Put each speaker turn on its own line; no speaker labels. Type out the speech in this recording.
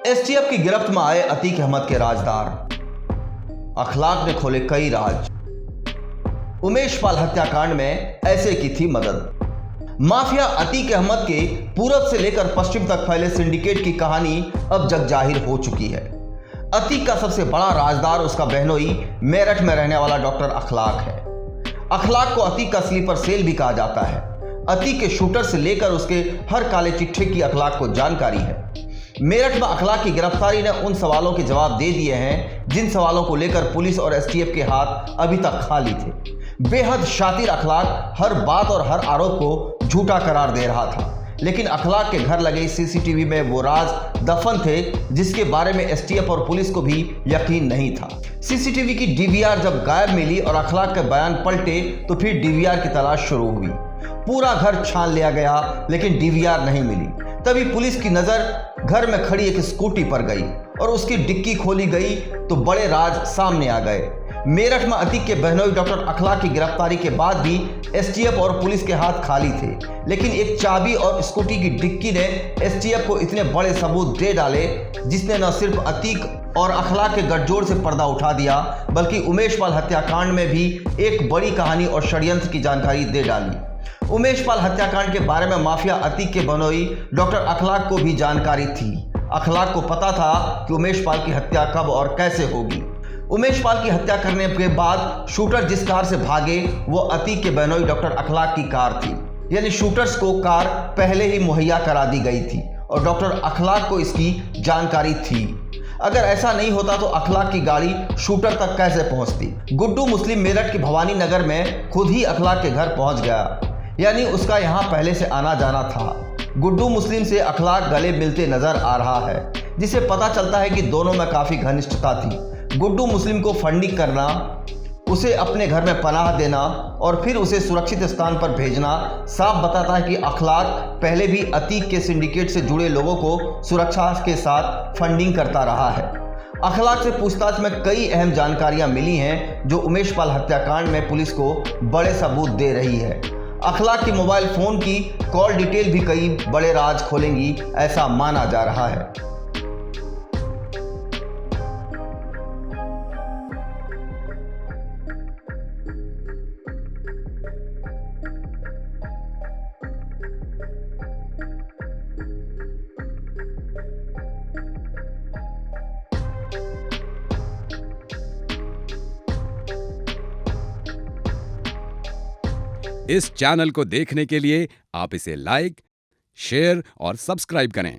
STF की गिरफ्त में आए अतीक अहमद के राजदार, अखलाक ने खोले कई राज। उमेश पाल हत्याकांड में ऐसे की थी मदद। माफिया अतीक अहमद के पूरब से लेकर पश्चिम तक फैले सिंडिकेट की कहानी अब जग जाहिर हो चुकी है। अतीक का सबसे बड़ा राजदार उसका बहनोई मेरठ में रहने वाला डॉक्टर अखलाक है। अखलाक को अतीक का स्लीपर सेल भी कहा जाता है। अतीक के शूटर से लेकर उसके हर काले चिट्ठे की अखलाक को जानकारी है। मेरठ में अखलाक की गिरफ्तारी ने उन सवालों के जवाब दे दिए हैं जिन सवालों को लेकर पुलिस और एसटीएफ के हाथ अभी तक खाली थे। बेहद शातिर अखलाक हर बात और हर आरोप को झूठा करार दे रहा था, लेकिन अखलाक के घर लगे सीसीटीवी में वो राज दफन थे जिसके बारे में एसटीएफ और पुलिस को भी यकीन नहीं था। सीसीटीवी की डीवीआर जब गायब मिली और अखलाक के बयान पलटे तो फिर डीवीआर की तलाश शुरू हुई। पूरा घर छान लिया गया लेकिन डीवीआर नहीं मिली। तभी पुलिस की नजर घर में खड़ी एक स्कूटी पर गई और उसकी डिक्की खोली गई तो बड़े राज सामने आ गए। मेरठ में अतीक के बहनोई डॉक्टर अखलाक की गिरफ्तारी के बाद भी एसटीएफ और पुलिस के हाथ खाली थे, लेकिन एक चाबी और स्कूटी की डिक्की ने एसटीएफ को इतने बड़े सबूत दे डाले जिसने न सिर्फ अतीक और अखलाक के गठजोड़ से पर्दा उठा दिया बल्कि उमेश पाल हत्याकांड में भी एक बड़ी कहानी और षड्यंत्र की जानकारी दे डाली। उमेश पाल हत्याकांड के बारे में माफिया अतीक के बहनोई डॉक्टर अखलाक को भी जानकारी थी। अखलाक को पता था कि उमेश पाल की हत्या कब और कैसे होगी। उमेश पाल की हत्या करने के बाद शूटर जिस कार से भागे वो अतीक के बहनोई डॉक्टर अखलाक की कार थी, यानी शूटर्स को कार पहले ही मुहैया करा दी गई थी और डॉक्टर अखलाक को इसकी जानकारी थी। अगर ऐसा नहीं होता तो अखलाक की गाड़ी शूटर तक कैसे पहुंचती। गुड्डू मुस्लिम मेरठ के भवानी नगर में खुद ही अखलाक के घर पहुंच गया, यानी उसका यहां पहले से आना जाना था। गुड्डू मुस्लिम से अखलाक गले मिलते नजर आ रहा है, जिसे पता चलता है कि दोनों में काफी घनिष्ठता थी। गुड्डू मुस्लिम को फंडिंग करना, उसे अपने घर में पनाह देना और फिर उसे सुरक्षित स्थान पर भेजना साफ बताता है कि अखलाक पहले भी अतीक के सिंडिकेट से जुड़े लोगों को सुरक्षा के साथ फंडिंग करता रहा है। अखलाक से पूछताछ में कई अहम जानकारियां मिली हैं जो उमेश पाल हत्याकांड में पुलिस को बड़े सबूत दे रही है। अखलाक की मोबाइल फोन की कॉल डिटेल भी कई बड़े राज खोलेंगी, ऐसा माना जा रहा है।
इस चैनल को देखने के लिए आप इसे लाइक, शेयर और सब्सक्राइब करें।